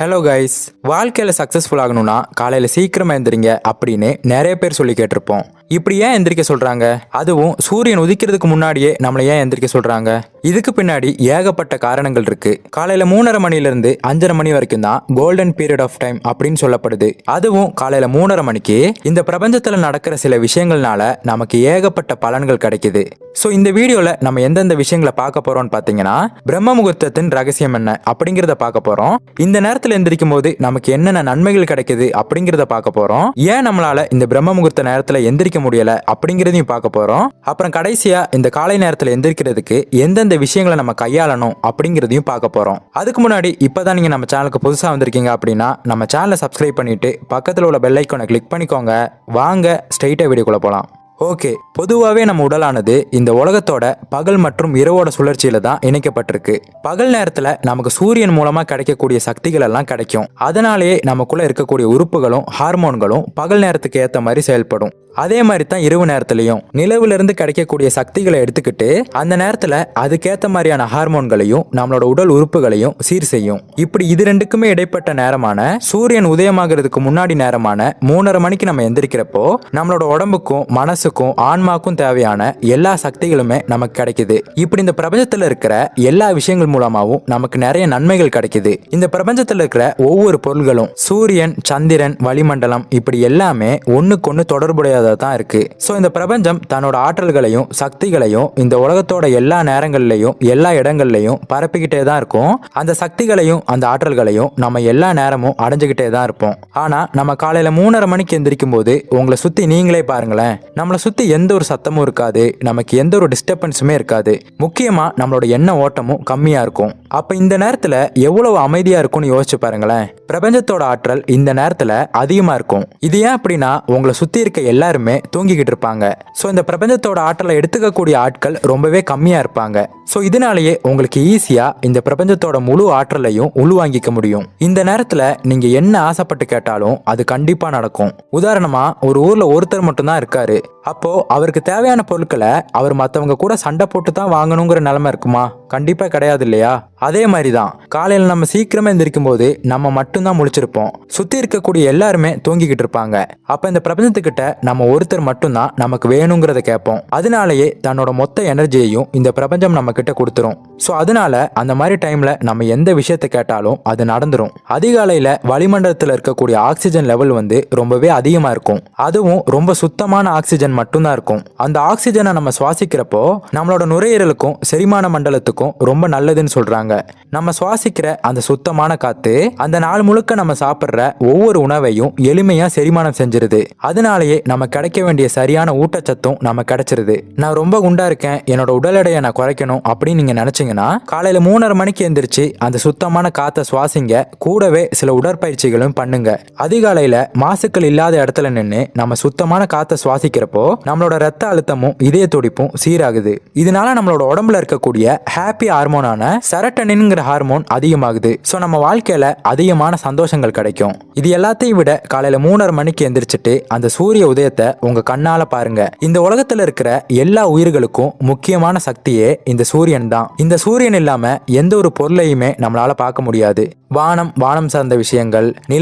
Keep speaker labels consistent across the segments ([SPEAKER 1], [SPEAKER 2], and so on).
[SPEAKER 1] Hello guys, வாழ்க்கையில் successful ஆகணும்னா காலையில் சீக்கிரமாக எந்திரிங்க அப்படின்னு நிறைய பேர் சொல்லி கேட்டிருப்போம். இப்படி ஏன் எந்திரிக்க சொல்கிறாங்க? அதுவும் சூரியன் உதிக்கிறதுக்கு முன்னாடியே நம்மளை ஏன் எந்திரிக்க சொல்கிறாங்க? இதுக்கு பின்னாடி ஏகப்பட்ட காரணங்கள் இருக்கு. காலையில் 3:30 மணிலேருந்து 5:30 மணி வரைக்கும் தான் கோல்டன் பீரியட் ஆஃப் டைம் அப்படின்னு சொல்லப்படுது. அதுவும் காலையில் 3:30 மணிக்கு இந்த பிரபஞ்சத்தில் நடக்கிற சில விஷயங்கள்னால நமக்கு ஏகப்பட்ட பலன்கள் கிடைக்குது. ஸோ இந்த வீடியோவில் நம்ம எந்தெந்த விஷயங்களை பார்க்க போகிறோம்னு பார்த்தீங்கன்னா, பிரம்ம முகூர்த்தத்தின் ரகசியம் என்ன அப்படிங்கிறத பார்க்க போகிறோம். இந்த நேரத்தில் எந்திரிக்கும் போது நமக்கு என்னென்ன நன்மைகள் கிடைக்குது அப்படிங்கிறத பார்க்க போகிறோம். ஏன் நம்மளால இந்த பிரம்ம முகூர்த்த நேரத்தில் எந்திரிக்க முடியல அப்படிங்கிறதையும் பார்க்க போகிறோம். அப்புறம் கடைசியா இந்த காலை நேரத்தில் எந்திரிக்கிறதுக்கு எந்தெந்த விஷயங்களை நம்ம கையாளணும் அப்படிங்கிறதையும் பார்க்க போகிறோம். அதுக்கு முன்னாடி இப்போதான் நீங்கள் நம்ம சேனலுக்கு புதுசாக வந்திருக்கீங்க அப்படின்னா நம்ம சேனலை சப்ஸ்கிரைப் பண்ணிட்டு பக்கத்தில் உள்ள பெல் ஐக்கானை கிளிக் பண்ணிக்கோங்க. வாங்க ஸ்ட்ரெயிட்டாக வீடியோக்குள்ள போகலாம். ஓகே, பொதுவாகவே நம்ம உடலானது இந்த உலகத்தோட பகல் மற்றும் இரவோட சுழற்சியில தான் இணைக்கப்பட்டிருக்கு. பகல் நேரத்தில் நமக்கு சூரியன் மூலமாக கிடைக்கக்கூடிய சக்திகள் எல்லாம் கிடைக்கும். அதனாலேயே நமக்குள்ள இருக்கக்கூடிய உறுப்புகளும் ஹார்மோன்களும் பகல் நேரத்துக்கு ஏற்ற மாதிரி செயல்படும். அதே மாதிரி தான் இரவு நேரத்திலையும் நிலவுல இருந்து கிடைக்கக்கூடிய சக்திகளை எடுத்துக்கிட்டு அந்த நேரத்தில் அதுக்கேற்ற மாதிரியான ஹார்மோன்களையும் நம்மளோட உடல் உறுப்புகளையும் சீர் செய்யும். இப்படி இது ரெண்டுக்குமே இடைப்பட்ட நேரமான சூரியன் உதயமாகிறதுக்கு முன்னாடி நேரமான 3:30 மணிக்கு நம்ம எந்திரிக்கிறப்போ நம்மளோட உடம்புக்கும் மனசுக்கும் ஆன்மாக்கும் தேவையான எல்லா சக்திகளுமே நமக்கு கிடைக்குது. இப்படி இந்த பிரபஞ்சத்தில் இருக்கிற எல்லா விஷயங்கள் மூலமாகவும் நமக்கு நிறைய நன்மைகள் கிடைக்குது. இந்த பிரபஞ்சத்தில் இருக்கிற ஒவ்வொரு பொருள்களும் சூரியன், சந்திரன், வளிமண்டலம் இப்படி எல்லாமே ஒண்ணுக்கு ஒன்று தொடர்புடைய தான் இருக்கு. சோ இந்த பிரபஞ்சம் தன்னோட ஆற்றல்களையும் சக்திகளையும் இந்த உலகத்தோட எல்லா நேரங்கள்லயும் எல்லா இடங்கள்லயும் பரப்பிக்கிட்டே தான் இருக்கும். அந்த சக்திகளையும் அந்த ஆற்றல்களையும் நம்ம எல்லா நேரமும் அடைஞ்சுக்கிட்டே தான் இருப்போம். ஆனா நம்ம காலையில 3:30 மணிக்கு எந்திரிக்கும் போது உங்களை சுத்தி நீங்களே பாருங்களேன், நம்மளை சுத்தி எந்த ஒரு சத்தமும் இருக்காது, நமக்கு எந்த ஒரு டிஸ்டர்பன்ஸுமே இருக்காது. முக்கியமா நம்மளோட எண்ண ஓட்டமும் கம்மியா இருக்கும். அப்ப இந்த நேரத்துல எவ்வளவு அமைதியா இருக்கும்னு யோசிச்சு பாருங்களேன். பிரபஞ்சத்தோட ஆற்றல் இந்த நேரத்துல அதிகமா இருக்கும். இது ஏன் அப்படின்னா உங்களை சுத்தி இருக்க எல்லாருமே தூங்கிக்கிட்டு இருப்பாங்க. ஸோ இந்த பிரபஞ்சத்தோட ஆற்றலை எடுத்துக்கக்கூடிய ஆட்கள் ரொம்பவே கம்மியா இருப்பாங்க. ஸோ இதனாலேயே உங்களுக்கு ஈஸியா இந்த பிரபஞ்சத்தோட முழு ஆற்றலையும் உள்வாங்கிக்க முடியும். இந்த நேரத்துல நீங்க என்ன ஆசைப்பட்டு கேட்டாலும் அது கண்டிப்பா நடக்கும். உதாரணமா ஒரு ஊர்ல ஒருத்தர் மட்டும்தான் இருக்காரு. அப்போ அவருக்கு தேவையான பொருட்களை அவர் மற்றவங்க கூட சண்டை போட்டு தான் வாங்கணுங்கிற நிலைமை இருக்குமா? கண்டிப்பா கிடையாது இல்லையா? அதே மாதிரி தான் காலையில் நம்ம சீக்கிரமா எந்திரிக்கும் போது நம்ம மட்டும்தான் முழிச்சிருப்போம். சுத்தி இருக்கக்கூடிய எல்லாருமே தூங்கிக்கிட்டு இருப்பாங்க. அப்ப இந்த பிரபஞ்சத்துக்கிட்ட நம்ம ஒருத்தர் மட்டும்தான் நமக்கு வேணுங்கிறத கேட்போம். அதனாலேயே தன்னோட மொத்த எனர்ஜியையும் இந்த பிரபஞ்சம் நம்ம கிட்ட கொடுத்துரும். ஸோ அதனால அந்த மாதிரி டைம்ல நம்ம எந்த விஷயத்தை கேட்டாலும் அது நடந்துரும். அதிகாலையில வளிமண்டலத்தில் இருக்கக்கூடிய ஆக்சிஜன் லெவல் ரொம்பவே அதிகமா இருக்கும். அதுவும் ரொம்ப சுத்தமான ஆக்சிஜன் மட்டும்தான் இருக்கும். அந்த ஆக்சிஜனை நம்ம சுவாசிக்கிறப்போ நம்மளோட நுரையீரலுக்கும் செரிமான மண்டலத்துக்கும் ரொம்ப நல்லதுன்னு சொல்றாங்க. நம்ம சுவாசிக்கிற அந்த சுத்தமான காத்து அந்த நாள் முழுக்க நம்ம சாப்பிட்ற ஒவ்வொரு உணவையும் எளிமையா செரிமானம் செஞ்சிருது. அதனாலேயே நம்ம கிடைக்க வேண்டிய சரியான ஊட்டச்சத்தும் நம்ம கிடைச்சிருது. நான் ரொம்ப குண்டா இருக்கேன், என்னோட உடல் எடையை நான் குறைக்கணும் அப்படின்னு நீங்க நினைச்சீங்கன்னா காலையில 3:30 மணிக்கு எந்திரிச்சு அந்த சுத்தமான காத்தை சுவாசிங்க. கூடவே சில உடற்பயிற்சிகளும் பண்ணுங்க. அதிகாலையில மாசுக்கள் இல்லாத இடத்துல நின்று நம்ம சுத்தமான காத்தை சுவாசிக்கிறப்போ நம்மளோட ரத்த அழுத்தமும் இதய துடிப்பும் சீராகுது. இதனால நம்மளோட உடம்புல இருக்கக்கூடிய ஹாப்பி ஹார்மோனான செரட்டனின்ங்கிற ஹார்மோன் அதிகமாகுது. ஸோ நம்ம வாழ்க்கையில அதிகமான சந்தோஷங்கள் கிடைக்கும். இது எல்லாத்தையும் விட காலையில 3:30 மணிக்கு எந்திரிச்சிட்டு அந்த சூரிய உதயத்தை உங்க கண்ணால பாருங்க. இந்த உலகத்துல இருக்கிற எல்லா உயிர்களுக்கும் முக்கியமான சக்தியே இந்த சூரியன் தான். இந்த சூரியன் இல்லாம எந்த ஒரு பொருளையுமே நம்மளால பார்க்க முடியாது. வானம் சார்ந்த விஷயங்கள்,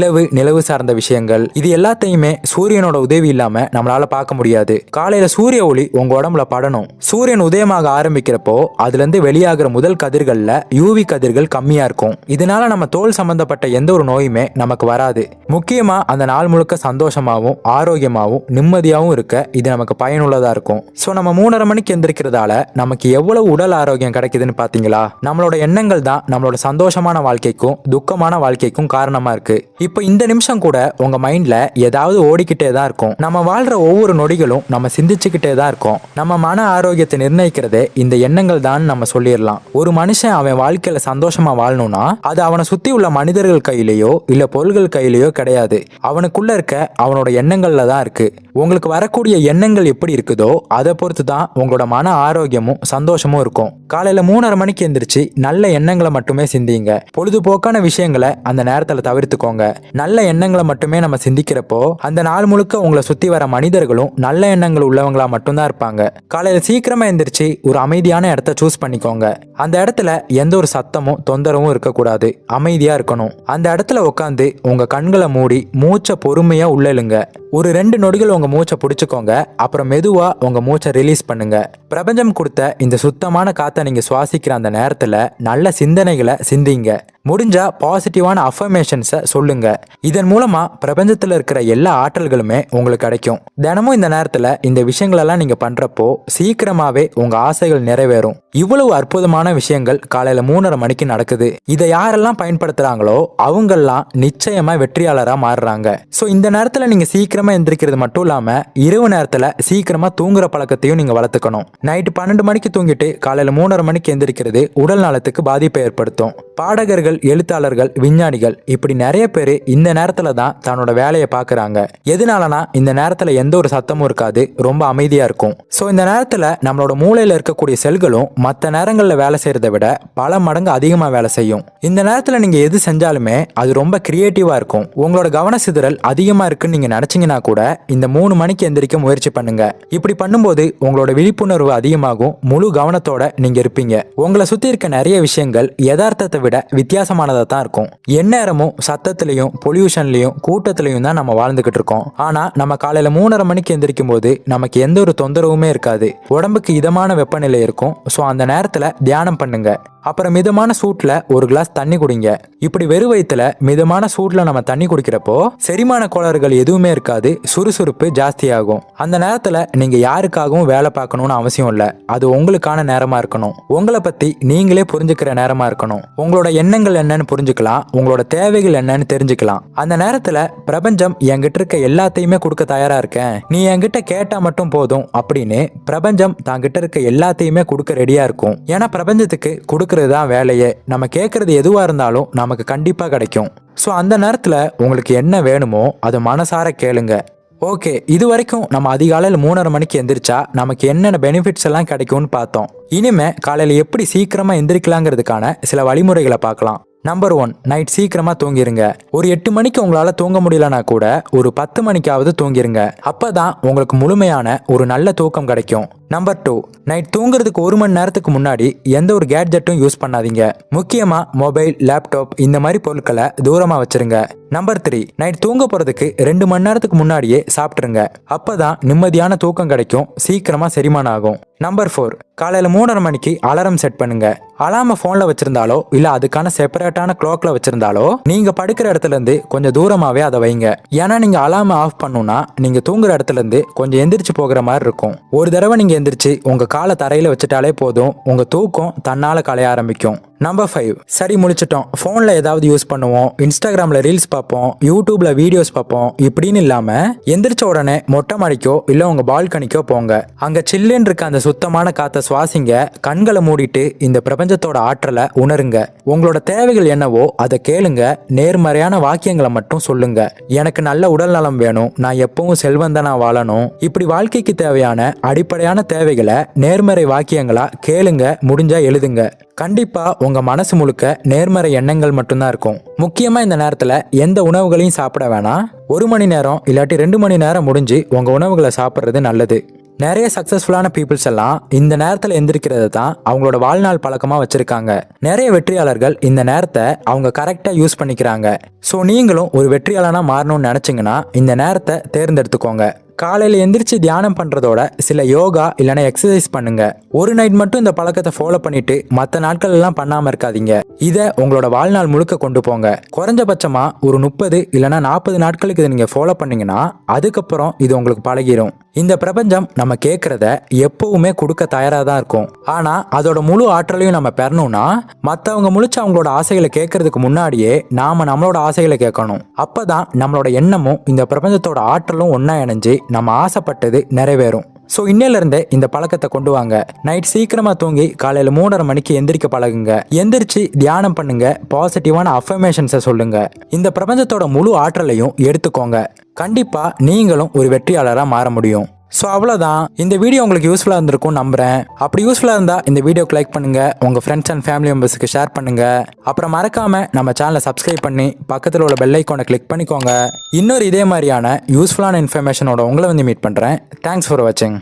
[SPEAKER 1] நிலவு சார்ந்த விஷயங்கள், இது எல்லாத்தையுமே சூரியனோட உதவி இல்லாம நம்மளால பார்க்க முடியாது. காலையில சூரிய ஒளி உங்க உடம்புல படணும். சூரியன் உதயமாக ஆரம்பிக்கிறப்போ அதுல இருந்து வெளியாகிற முதல் கதிர்கள்ல யூவி கதிர்கள் கம்மியா இருக்கும். இதனால நம்ம தோல் சம்பந்தப்பட்ட எந்த ஒரு நோயுமே நமக்கு வராது. முக்கியமா அந்த நாள் முழுக்க சந்தோஷமாவும் ஆரோக்கியமாவும் நிம்மதியாவும் இருக்க இது நமக்கு பயனுள்ளதா இருக்கும். ஸோ நம்ம 3:30 மணிக்கு எந்திரிக்கிறதால நமக்கு எவ்வளவு உடல் ஆரோக்கியம் கிடைக்குதுன்னு பாத்தீங்களா? நம்மளோட எண்ணங்கள் தான் நம்மளோட சந்தோஷமான வாழ்க்கைக்கும் துக்கமான வாழ்க்கைக்கும் காரணமா இருக்கு. இப்போ இந்த நிமிஷம் கூட உங்க மைண்ட்ல ஏதாவது ஓடிக்கிட்டே தான் இருக்கும். நம்ம வாழ்ற ஒவ்வொரு நொடிகளும் நம்ம சிந்திச்சுக்கிட்டே தான் இருக்கோம். நம்ம மன ஆரோக்கியத்தை நிர்ணயிக்கிறதே இந்த எண்ணங்கள் தான் நம்ம சொல்லிடலாம். ஒரு மனுஷன் அவன் வாழ்க்கையில சந்தோஷமா வாழணும்னா அது அவனை சுத்தி உள்ள மனிதர்கள் கையிலேயோ இல்ல பொருள்கள் கையிலேயோ கிடையாது. அவனுக்குள்ள இருக்க அவனோட எண்ணங்கள்ல தான் இருக்கு. உங்களுக்கு வரக்கூடிய எண்ணங்கள் எப்படி இருக்குதோ அதை பொறுத்து தான் உங்களோட மன ஆரோக்கியமும் சந்தோஷமும் இருக்கும். காலையில 3:30 மணிக்கு எந்திரிச்சு நல்ல எண்ணங்களை மட்டுமே சிந்திங்க. பொழுதுபோக்கான விஷயங்களை அந்த நேரத்துல தவிர்த்துக்கோங்க. நல்ல எண்ணங்களை மட்டுமே நம்ம சிந்திக்கிறப்போ அந்த நாள் முழுக்க உங்களை சுத்தி வர மனிதர்களும் நல்ல எண்ணங்கள் உள்ளவங்களா மட்டும்தான் இருப்பாங்க. காலையில சீக்கிரமா எந்திரிச்சு ஒரு அமைதியான இடத்த சூஸ் பண்ணிக்கோங்க. அந்த இடத்துல எந்த ஒரு சத்தமும் தொந்தரவும் இருக்கக்கூடாது, அமைதியா இருக்கணும். அந்த இடத்துல உட்காந்து உங்க கண்களை மூடி மூச்சை பொறுமையா உள்ளெழுங்க. ஒரு 2 நொடிகள் உங்க மூச்சை பிடிச்சுக்கோங்க. அப்புறம் மெதுவா உங்க மூச்சை ரிலீஸ் பண்ணுங்க. பிரபஞ்சம் கொடுத்த இந்த சுத்தமான காத்தை நீங்க சுவாசிக்கிற அந்த நேரத்துல நல்ல சிந்தனைகளை சிந்திங்க. முடிஞ்சா பாசிட்டிவான அஃபர்மேஷன்ஸை சொல்லுங்க. இதன் மூலமா பிரபஞ்சத்துல இருக்கிற எல்லா ஆற்றல்களுமே உங்களுக்கு கிடைக்கும். தினமும் இந்த நேரத்துல இந்த விஷயங்களெல்லாம் நீங்க பண்றப்போ சீக்கிரமாவே உங்க ஆசைகள் நிறைவேறும். இவ்வளவு அற்புதமான விஷயங்கள் காலையில 3:30 மணிக்கு நடக்குது. இதை யாரெல்லாம் பயன்படுத்துறாங்களோ அவங்கெல்லாம் நிச்சயமா வெற்றியாளரா மாறுறாங்க. சோ இந்த நேரத்துல நீங்க சீக்கிரமா எந்திரிக்கிறது மட்டும் இல்லாம இரவு நேரத்துல சீக்கிரமா தூங்குற பழக்கத்தையும் நீங்க வளர்த்துக்கணும். நைட்டு 12 மணிக்கு தூங்கிட்டு காலையில 3:30 மணிக்கு எந்திரிக்கிறது உடல் நலத்துக்கு பாதிப்பை ஏற்படுத்தும். பாடகர்கள், எழுத்தாளர்கள், விஞ்ஞானிகள் இப்படி நிறைய பேர் இந்த நேரத்துல தான் தன்னோட வேலையை பாக்குறாங்க. எதனாலனா இந்த நேரத்துல எந்த ஒரு சத்தமும் இருக்காது, ரொம்ப அமைதியா இருக்கும். சோ இந்த நேரத்துல நம்மளோட மூளையில இருக்கக்கூடிய செல்களும் மற்ற நேரங்கள்ல வேலை செய்யறதை விட பல மடங்கு அதிகமா வேலை செய்யும். இந்த நேரத்துல நீங்க எது செஞ்சாலுமே அது ரொம்ப கிரியேட்டிவா இருக்கும். உங்களோட கவன சிதறல் அதிகமா இருக்குன்னு நீங்க நினைச்சீங்கன்னா கூட இந்த 3 மணிக்கு எந்திரிக்க முயற்சி பண்ணுங்க. இப்படி பண்ணும்போது உங்களோட விழிப்புணர்வு அதிகமாகும். முழு கவனத்தோட நீங்க இருப்பீங்க. உங்களை சுத்தி இருக்க நிறைய விஷயங்கள் யதார்த்தத்தை விட வித்தியாசமானதா தான் இருக்கும். எந்நேரமும் சத்தத்திலையும் பொல்யூஷன்லயும் கூட்டத்திலையும் தான் நம்ம வாழ்ந்துகிட்டு இருக்கோம். ஆனா நம்ம காலையில 3:30 மணிக்கு எந்திரிக்கும் போது நமக்கு எந்த ஒரு தொந்தரவுமே இருக்காது. உடம்புக்கு இதமான வெப்பநிலை இருக்கும். ஸோ அந்த நேரத்துல தியானம் பண்ணுங்க. அப்புறம் மிதமான சூட்ல ஒரு கிளாஸ் தண்ணி குடிங்க. இப்படி வெறும் வயித்துல மிதமான சூட்ல நம்ம தண்ணி குடிக்கிறப்போ செரிமான கோளாறுகள் எதுவுமே இருக்காது, சுறுசுறுப்பு ஜாஸ்தியாகும். அந்த நேரத்துல நீங்க யாருக்காகவும் வேலை பார்க்கணும்னு அவசியம் இல்லை. அது உங்களுக்கான நேரமா இருக்கணும். உங்களை பத்தி நீங்களே புரிஞ்சுக்கிற நேரமா இருக்கணும். உங்களோட எண்ணங்கள் என்னன்னு புரிஞ்சுக்கலாம், உங்களோட தேவைகள் என்னன்னு தெரிஞ்சுக்கலாம். அந்த நேரத்துல பிரபஞ்சம் என்கிட்ட இருக்க எல்லாத்தையுமே கொடுக்க தயாரா இருக்கேன், நீ என்கிட்ட கேட்டா மட்டும் போதும் அப்படின்னு பிரபஞ்சம் தாங்கிட்ட இருக்க எல்லாத்தையுமே கொடுக்க ரெடியா இருக்கும். ஏன்னா பிரபஞ்சத்துக்கு கொடுக்கறது தான் வேலையே. நம்ம கேட்கறது எதுவா இருந்தாலும் நமக்கு கண்டிப்பா கிடைக்கும். ஸோ அந்த நேரத்துல உங்களுக்கு என்ன வேணுமோ அதை மனசார கேளுங்க. ஓகே, இது வரைக்கும் நம்ம அதிகாலையில் 3:30 மணிக்கு எந்திரிச்சா நமக்கு என்னென்ன பெனிஃபிட்ஸ் எல்லாம் கிடைக்கும்னு பார்த்தோம். இனிமே காலையில எப்படி சீக்கிரமா எந்திரிக்கலாங்கிறதுக்கான சில வழிமுறைகளை பார்க்கலாம். நம்பர் 1, நைட் சீக்கிரமா தூங்கிருங்க. ஒரு 8 மணிக்கு உங்களால தூங்க முடியலனா கூட ஒரு 10 மணிக்காவது தூங்கிருங்க. அப்பதான் உங்களுக்கு முழுமையான ஒரு நல்ல தூக்கம் கிடைக்கும். நம்பர் 2, நைட் தூங்குறதுக்கு 1 மணி நேரத்துக்கு முன்னாடி எந்த ஒரு கேட்ஜெட்டும் யூஸ் பண்ணாதீங்க. முக்கியமா மொபைல், லேப்டாப் இந்த மாதிரி பொருட்களை தூரமா வச்சிருங்க. நம்பர் 3, நைட் தூங்க போறதுக்கு 2 மணி நேரத்துக்கு முன்னாடியே சாப்பிட்டுருங்க. அப்பதான் நிம்மதியான தூக்கம் கிடைக்கும், சீக்கிரமா செரிமானம் ஆகும். நம்பர் 4, காலையில 3:30 மணிக்கு அலாரம் செட் பண்ணுங்க. அலாம போன்ல வச்சிருந்தாலோ இல்ல அதுக்கான செப்பரேட்டான கிளாக்ல வச்சிருந்தாலோ நீங்க படுக்கிற இடத்துல இருந்து கொஞ்சம் தூரமாவே அதை வைங்க. ஏன்னா நீங்க அலாம ஆஃப் பண்ணணும்னா நீங்க தூங்குற இடத்துல இருந்து கொஞ்சம் எந்திரிச்சு போகிற மாதிரி இருக்கும். ஒரு தடவை நீங்க எந்திரிச்சு உங்க காலை தரையில வச்சுட்டாலே போதும், உங்க தூக்கம் தன்னால கலைய ஆரம்பிக்கும். நம்பர் 5, சரி முழிச்சிட்டோம், போன்ல ஏதாவது யூஸ் பண்ணுவோம், இன்ஸ்டாகிராம்ல ரீல்ஸ் பார்ப்போம், யூடியூப்ல வீடியோஸ் பார்ப்போம் இப்படின்னு இல்லாம எந்திரிச்ச உடனே மொட்டை மாடிக்கோ இல்ல உங்க பால்கனிக்கோ போங்க. அங்க சில்லுன்னு இருக்க அந்த சுத்தமான காத்தை சுவாசிங்க. கண்களை மூடிட்டு இந்த பிரபஞ்சத்தோட ஆற்றலை உணருங்க. உங்களோட தேவைகள் என்னவோ அதை கேளுங்க. நேர்மறையான வாக்கியங்களை மட்டும் சொல்லுங்க. எனக்கு நல்ல உடல் நலம் வேணும், நான் எப்பவும் செல்வந்தனா வாழணும். இப்படி வாழ்க்கைக்கு தேவையான அடிப்படையான தேவைகளை நேர்மறை வாக்கியங்களா கேளுங்க. முடிஞ்சா எழுதுங்க. கண்டிப்பா உங்க மனசு முழுக்க நேர்மறை எண்ணங்கள் மட்டும்தான் இருக்கும். முக்கியமா இந்த நேரத்துல எந்த உணவுகளையும் சாப்பிட வேணாம். 1 மணி நேரம் இல்லாட்டி 2 மணி நேரம் முடிஞ்சு உங்க உணவுகளை சாப்பிட்றது நல்லது. நிறைய சக்சஸ்ஃபுல்லான பீப்புள்ஸ் எல்லாம் இந்த நேரத்துல எந்திரிக்கிறது தான் அவங்களோட வாழ்நாள் பழக்கமா வச்சிருக்காங்க. நிறைய வெற்றியாளர்கள் இந்த நேரத்தை அவங்க கரெக்டா யூஸ் பண்ணிக்கிறாங்க. ஸோ நீங்களும் ஒரு வெற்றியாளனா மாறணும்னு நினைச்சீங்கன்னா இந்த நேரத்தை தேர்ந்தெடுத்துக்கோங்க. காலையில எந்திரிச்சு தியானம் பண்றதோட சில யோகா இல்லைன்னா எக்ஸசைஸ் பண்ணுங்க. ஒரு நைட் மட்டும் இந்த பழக்கத்தை ஃபாலோ பண்ணிட்டு மற்ற நாட்கள் எல்லாம் பண்ணாம இருக்காதீங்க. இதை உங்களோட வாழ்நாள் முழுக்க கொண்டு போங்க. குறைஞ்சபட்சமா ஒரு 30 இல்லைன்னா 40 நாட்களுக்கு இதை நீங்க ஃபாலோ பண்ணீங்கன்னா அதுக்கப்புறம் இது உங்களுக்கு பழகிரும். இந்த பிரபஞ்சம் நம்ம கேட்கறத எப்பவுமே கொடுக்க தயாரா தான் இருக்கும். ஆனா அதோட முழு ஆற்றலையும் நம்ம பெறணும்னா மற்றவங்க முழிச்சு அவங்களோட ஆசைகளை கேட்கறதுக்கு முன்னாடியே நாம நம்மளோட ஆசைகளை கேட்கணும். அப்பதான் நம்மளோட எண்ணமும் இந்த பிரபஞ்சத்தோட ஆற்றலும் ஒன்னா இணைஞ்சு நம்ம ஆசைப்பட்டது நிறைவேறும். ஸோ இன்னிலிருந்தே இந்த பழக்கத்தை கொண்டு வாங்க. நைட் சீக்கிரமா தூங்கி காலையில 3:30 மணிக்கு எந்திரிக்க பழகுங்க. எந்திரிச்சு தியானம் பண்ணுங்க. பாசிட்டிவான அஃபர்மேஷன்ஸை சொல்லுங்க. இந்த பிரபஞ்சத்தோட முழு ஆற்றலையும் எடுத்துக்கோங்க. கண்டிப்பா நீங்களும் ஒரு வெற்றியாளராக மாற முடியும். ஸோ அவ்வளோதான், இந்த வீடியோ உங்களுக்கு யூஸ்ஃபுல்லாக இருந்திருக்கும் நம்புறேன். அப்படி யூஸ்ஃபுல்லாக இருந்தால் இந்த வீடியோக்கு லைக் பண்ணுங்க, உங்கள் ஃப்ரெண்ட்ஸ் அண்ட் ஃபேமிலி மெம்பர்ஸுக்கு ஷேர் பண்ணுங்க. அப்புறம் மறக்காம நம்ம சேனலை சப்ஸ்கிரைப் பண்ணி பக்கத்தில் உள்ள பெல் ஐக்கானை கிளிக் பண்ணிக்கோங்க. இன்னொரு இதே மாதிரியான யூஸ்ஃபுல்லான இன்ஃபர்மேஷனோட உங்களை வந்து மீட் பண்ணுறேன். தேங்க்ஸ் ஃபார் வாட்சிங்.